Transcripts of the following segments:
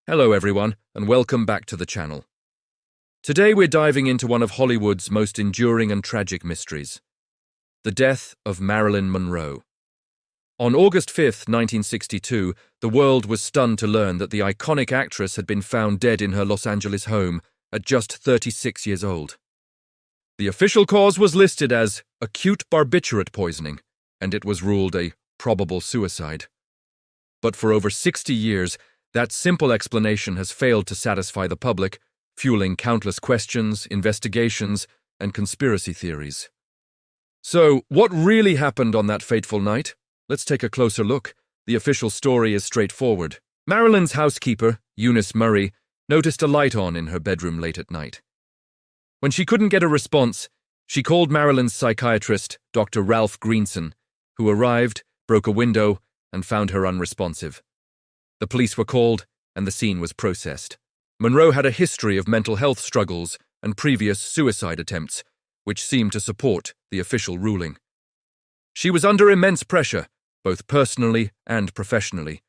Hello everyone, and welcome back to the channel. Today we're diving into one of Hollywood's most enduring and tragic mysteries, the death of Marilyn Monroe. On August 5, 1962, the world was stunned to learn that the iconic actress had been found dead in her Los Angeles home at just 36 years old. The official cause was listed as acute barbiturate poisoning, and it was ruled a probable suicide. But for over 60 years, that simple explanation has failed to satisfy the public, fueling countless questions, investigations, and conspiracy theories. So, what really happened on that fateful night? Let's take a closer look. The official story is straightforward. Marilyn's housekeeper, Eunice Murray, noticed a light on in her bedroom late at night. When she couldn't get a response, she called Marilyn's psychiatrist, Dr. Ralph Greenson, who arrived, broke a window, and found her unresponsive. The police were called, and the scene was processed. Monroe had a history of mental health struggles and previous suicide attempts, which seemed to support the official ruling. She was under immense pressure, both personally and professionally.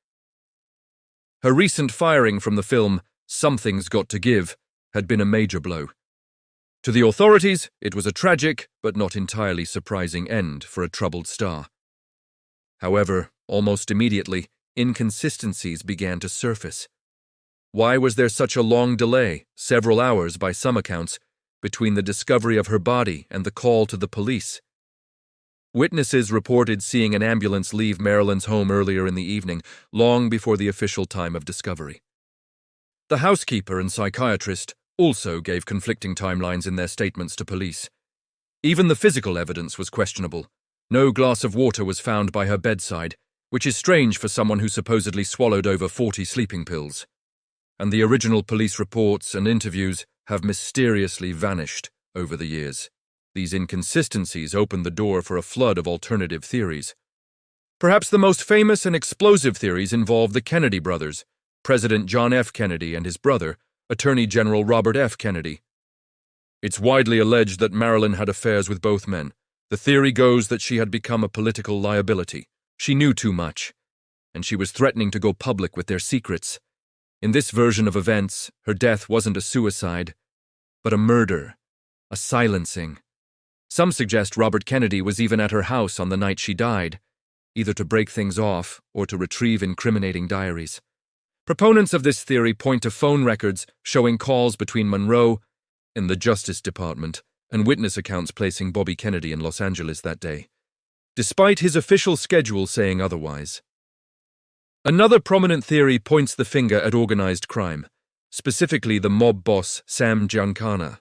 Her recent firing from the film Something's Got to Give had been a major blow. To the authorities, it was a tragic but not entirely surprising end for a troubled star. However, almost immediately, inconsistencies began to surface. Why was there such a long delay, several hours by some accounts, between the discovery of her body and the call to the police? Witnesses reported seeing an ambulance leave Marilyn's home earlier in the evening, long before the official time of discovery. The housekeeper and psychiatrist also gave conflicting timelines in their statements to police. Even the physical evidence was questionable. No glass of water was found by her bedside, which is strange for someone who supposedly swallowed over 40 sleeping pills. And the original police reports and interviews have mysteriously vanished over the years. These inconsistencies opened the door for a flood of alternative theories. Perhaps the most famous and explosive theories involve the Kennedy brothers, President John F. Kennedy and his brother, Attorney General Robert F. Kennedy. It's widely alleged that Marilyn had affairs with both men. The theory goes that she had become a political liability. She knew too much, and she was threatening to go public with their secrets. In this version of events, her death wasn't a suicide, but a murder, a silencing. Some suggest Robert Kennedy was even at her house on the night she died, either to break things off or to retrieve incriminating diaries. Proponents of this theory point to phone records showing calls between Monroe in the Justice Department and witness accounts placing Bobby Kennedy in Los Angeles that day, despite his official schedule saying otherwise. Another prominent theory points the finger at organized crime, specifically the mob boss Sam Giancana.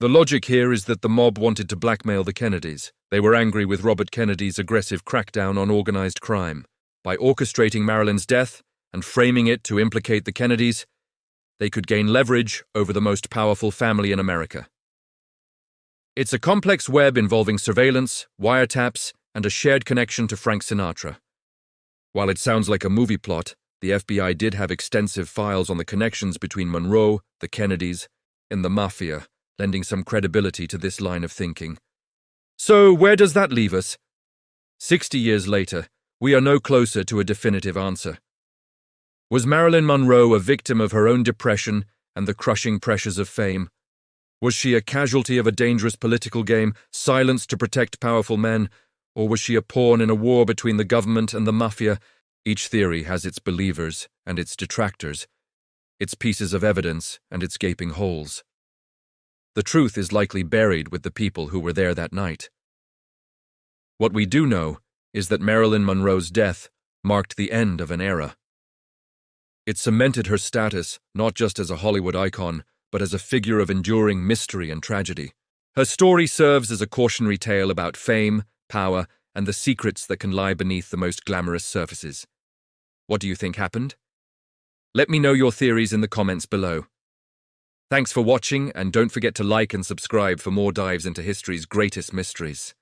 The logic here is that the mob wanted to blackmail the Kennedys. They were angry with Robert Kennedy's aggressive crackdown on organized crime. By orchestrating Marilyn's death and framing it to implicate the Kennedys, they could gain leverage over the most powerful family in America. It's a complex web involving surveillance, wiretaps, and a shared connection to Frank Sinatra. While it sounds like a movie plot, the FBI did have extensive files on the connections between Monroe, the Kennedys, and the Mafia, lending some credibility to this line of thinking. So, where does that leave us? 60 years later, we are no closer to a definitive answer. Was Marilyn Monroe a victim of her own depression and the crushing pressures of fame? Was she a casualty of a dangerous political game, silenced to protect powerful men? Or was she a pawn in a war between the government and the mafia? Each theory has its believers and its detractors, its pieces of evidence and its gaping holes. The truth is likely buried with the people who were there that night. What we do know is that Marilyn Monroe's death marked the end of an era. It cemented her status not just as a Hollywood icon, but as a figure of enduring mystery and tragedy. Her story serves as a cautionary tale about fame, power, and the secrets that can lie beneath the most glamorous surfaces. What do you think happened? Let me know your theories in the comments below. Thanks for watching, and don't forget to like and subscribe for more dives into history's greatest mysteries.